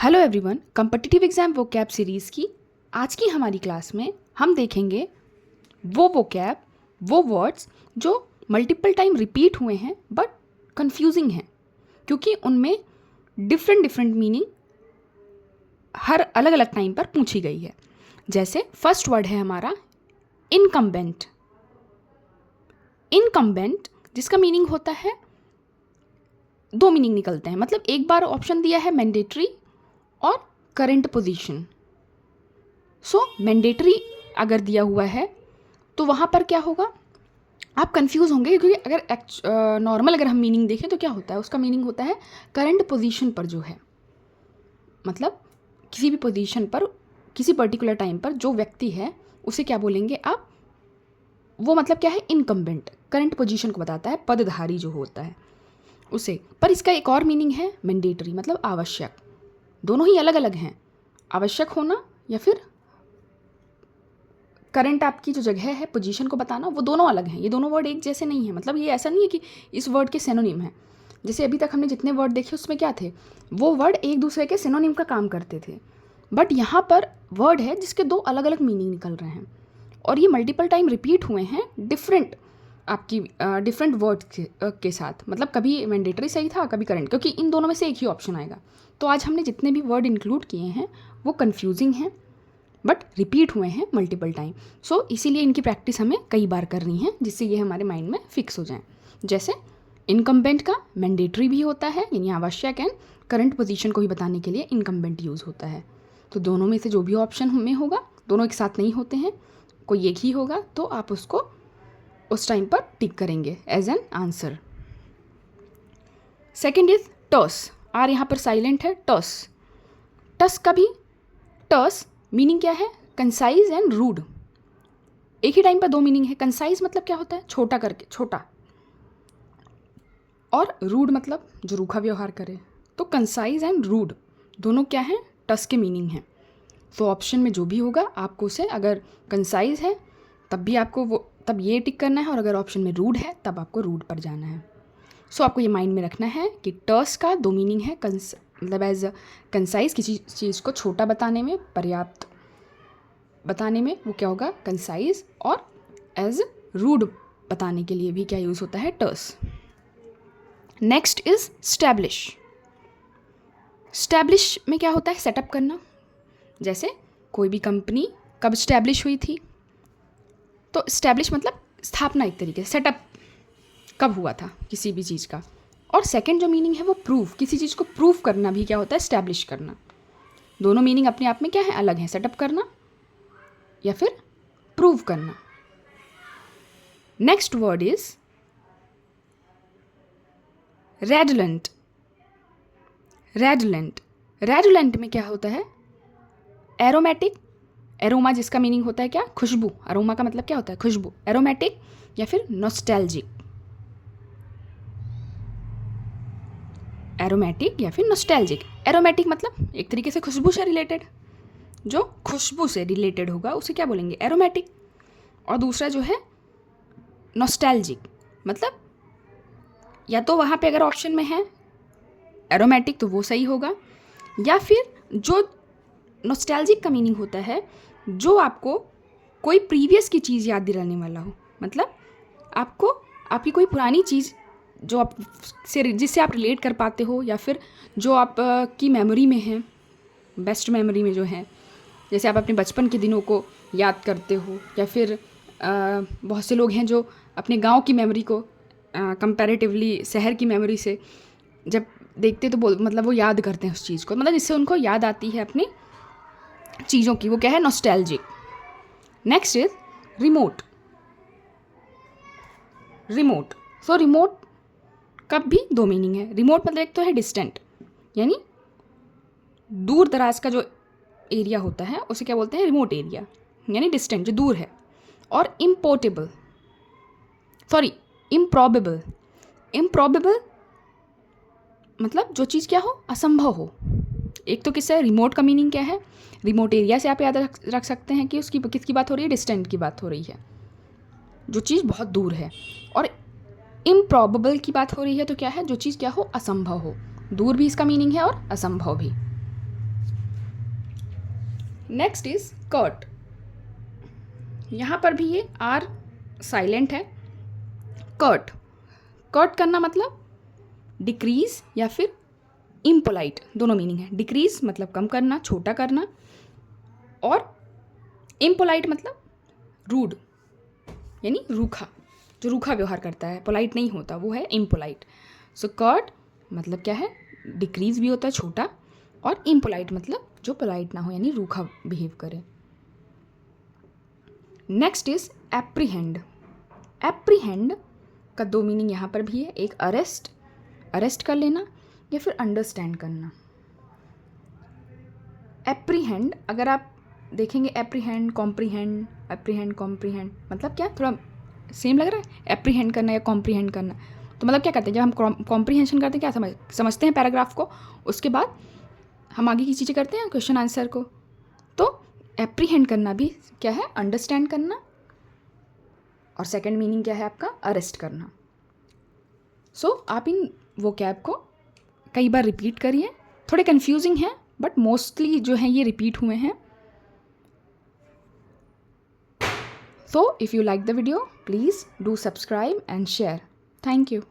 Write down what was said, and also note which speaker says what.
Speaker 1: Hello everyone, competitive exam vocab series की आज की हमारी क्लास में हम देखेंगे वो वोकैब, वो वर्ड्स जो मल्टीपल टाइम रिपीट हुए हैं बट कंफ्यूजिंग हैं क्योंकि उनमें डिफरेंट मीनिंग हर अलग अलग टाइम पर पूछी गई है। जैसे फर्स्ट वर्ड है हमारा इनकम्बेंट। इनकम्बेंट जिसका मीनिंग होता है, दो मीनिंग निकलते हैं, मतलब एक बार ऑप्शन दिया है मैंडेटरी और करंट पोजीशन। सो मैंडेटरी अगर दिया हुआ है तो वहाँ पर क्या होगा, आप कंफ्यूज होंगे क्योंकि अगर नॉर्मल अगर हम मीनिंग देखें तो क्या होता है, उसका मीनिंग होता है करंट पोजीशन पर जो है, मतलब किसी भी पोजीशन पर किसी पर्टिकुलर टाइम पर जो व्यक्ति है उसे क्या बोलेंगे आप, वो मतलब क्या है, इनकम्बेंट, करंट पोजीशन को बताता है, पदधारी जो होता है उसे। पर इसका एक और मीनिंग है मैंडेटरी, मतलब आवश्यक। दोनों ही अलग अलग हैं, आवश्यक होना या फिर करंट आपकी जो जगह है पोजीशन को बताना, वो दोनों अलग हैं। ये दोनों वर्ड एक जैसे नहीं है, मतलब ये ऐसा नहीं है कि इस वर्ड के सिनोनिम है। जैसे अभी तक हमने जितने वर्ड देखे उसमें क्या थे, वो वर्ड एक दूसरे के सिनोनिम का काम करते थे, बट यहाँ पर वर्ड है जिसके दो अलग अलग मीनिंग निकल रहे हैं और ये मल्टीपल टाइम रिपीट हुए हैं डिफरेंट वर्ड के साथ। मतलब कभी मैंडेटरी सही था, कभी करंट, क्योंकि इन दोनों में से एक ही ऑप्शन आएगा। तो आज हमने जितने भी वर्ड इंक्लूड किए हैं वो कन्फ्यूजिंग हैं बट रिपीट हुए हैं मल्टीपल टाइम। सो इसीलिए इनकी प्रैक्टिस हमें कई बार करनी है जिससे ये हमारे माइंड में फिक्स हो जाएं। जैसे इनकम्बेंट का मैंडेटरी भी होता है यानी आवश्यक, एंड करंट पोजीशन को भी बताने के लिए इनकम्बेंट यूज़ होता है। तो दोनों में से जो भी ऑप्शन हमें होगा, दोनों एक साथ नहीं होते हैं, कोई एक ही होगा, तो आप उसको उस टाइम पर टिक करेंगे as an answer. Second is terse. R यहाँ पर साइलेंट है, टस। टस का भी, टस मीनिंग क्या है, कंसाइज एंड रूड। एक ही टाइम पर दो मीनिंग है। कंसाइज मतलब क्या होता है, छोटा करके, छोटा, और रूड मतलब जो रूखा व्यवहार करे। तो कंसाइज एंड रूड दोनों क्या है, टस के मीनिंग है। तो ऑप्शन में जो भी होगा आपको उसे, अगर कंसाइज है तब भी आपको वो, तब ये टिक करना है, और अगर ऑप्शन में रूड है तब आपको रूड पर जाना है। सो आपको ये माइंड में रखना है कि टस का दो मीनिंग है, मतलब एज कंसाइज, किसी चीज़ को छोटा बताने में, पर्याप्त बताने में वो क्या होगा, कंसाइज, और एज रूड बताने के लिए भी क्या यूज़ होता है, टस। Next is establish. स्टैब्लिश में क्या होता है, सेटअप करना। जैसे कोई भी कंपनी कब स्टैब्लिश हुई थी, तो स्टैब्लिश मतलब स्थापना, एक तरीके से सेटअप कब हुआ था किसी भी चीज़ का। और सेकंड जो मीनिंग है वो प्रूफ, किसी चीज़ को प्रूफ करना भी क्या होता है, स्टैब्लिश करना। दोनों मीनिंग अपने आप में क्या है, अलग है, सेटअप करना या फिर प्रूव करना। Next word is redolent. Redolent, redolent में क्या होता है, एरोमेटिक, एरोमा जिसका मीनिंग होता है क्या, खुशबू। अरोमा का मतलब क्या होता है, खुशबू। एरोमेटिक या फिर नॉस्टैल्जिक। एरोमेटिक या फिर नॉस्टैल्जिक। एरोमेटिक मतलब एक तरीके से खुशबू से रिलेटेड, जो खुशबू से रिलेटेड होगा उसे क्या बोलेंगे, एरोमेटिक। और दूसरा जो है नॉस्टैल्जिक, मतलब या तो वहाँ पे अगर ऑप्शन में है एरोमेटिक तो वो सही होगा, या फिर जो नॉस्टैल्जिक का मीनिंग होता है जो आपको कोई प्रीवियस की चीज़ याद दिलाने वाला हो, मतलब आपको आपकी कोई पुरानी चीज़ जो आप से, जिससे आप रिलेट कर पाते हो, या फिर जो आप की मेमोरी में है, बेस्ट मेमोरी में जो है, जैसे आप अपने बचपन के दिनों को याद करते हो, या फिर बहुत से लोग हैं जो अपने गांव की मेमोरी को कंपैरेटिवली शहर की मेमोरी से जब देखते तो मतलब वो याद करते हैं उस चीज़ को, मतलब जिससे उनको याद आती है अपनी चीज़ों की, वो क्या है, nostalgic. Next is remote. Remote, so remote का भी दो मीनिंग है। रिमोट मतलब एक तो है डिस्टेंट, यानी दूर दराज का जो एरिया होता है उसे क्या बोलते हैं, रिमोट एरिया, यानी डिस्टेंट, जो दूर है। और इम्पोर्टेबल, सॉरी इम्प्रॉबेबल। इम्प्रॉबेबल मतलब जो चीज़ क्या हो, असंभव हो। एक तो किससे, रिमोट का मीनिंग क्या है, रिमोट एरिया से आप याद रख सकते हैं कि उसकी किसकी बात हो रही है, डिस्टेंट की बात हो रही है, जो चीज़ बहुत दूर है। और इम्प्रॉबेबल की बात हो रही है तो क्या है, जो चीज़ क्या हो, असंभव हो। दूर भी इसका मीनिंग है और असंभव भी। Next is curt. यहाँ पर भी ये आर साइलेंट है। कर्ट, कर्ट करना मतलब डिक्रीज या फिर इम्पोलाइट, दोनों मीनिंग है। डिक्रीज मतलब कम करना, छोटा करना, और इम्पोलाइट मतलब रूड यानी रूखा, जो रूखा व्यवहार करता है, पोलाइट नहीं होता, वो है इम्पोलाइट। सो कर्ट मतलब क्या है, डिक्रीज भी होता है छोटा, और इम्पोलाइट मतलब जो पोलाइट ना हो यानी रूखा बिहेव करे। Next is apprehend. एप्रीहेंड का दो मीनिंग यहाँ पर भी है, एक अरेस्ट, अरेस्ट कर लेना, या फिर अंडरस्टैंड करना। एप्रीहेंड अगर आप देखेंगे, एप्रीहेंड, कॉम्प्रीहेंड, एप्रीहेंड, कॉम्प्रीहेंड मतलब क्या, थोड़ा सेम लग रहा है, एप्रीहेंड करना या कॉम्प्रीहेंड करना। तो मतलब क्या करते हैं, जब हम कॉम्प्रीहेंशन करते हैं, क्या समझते हैं पैराग्राफ को, उसके बाद हम आगे की चीज़ें करते हैं, क्वेश्चन आंसर को। तो एप्रीहेंड करना भी क्या है, अंडरस्टैंड करना, और सेकंड मीनिंग क्या है आपका, अरेस्ट करना। सो आप इन वोकैब को कई बार रिपीट करिए, थोड़े कन्फ्यूजिंग हैं बट मोस्टली जो हैं ये रिपीट हुए हैं। So if you like the video, please do subscribe and share. Thank you.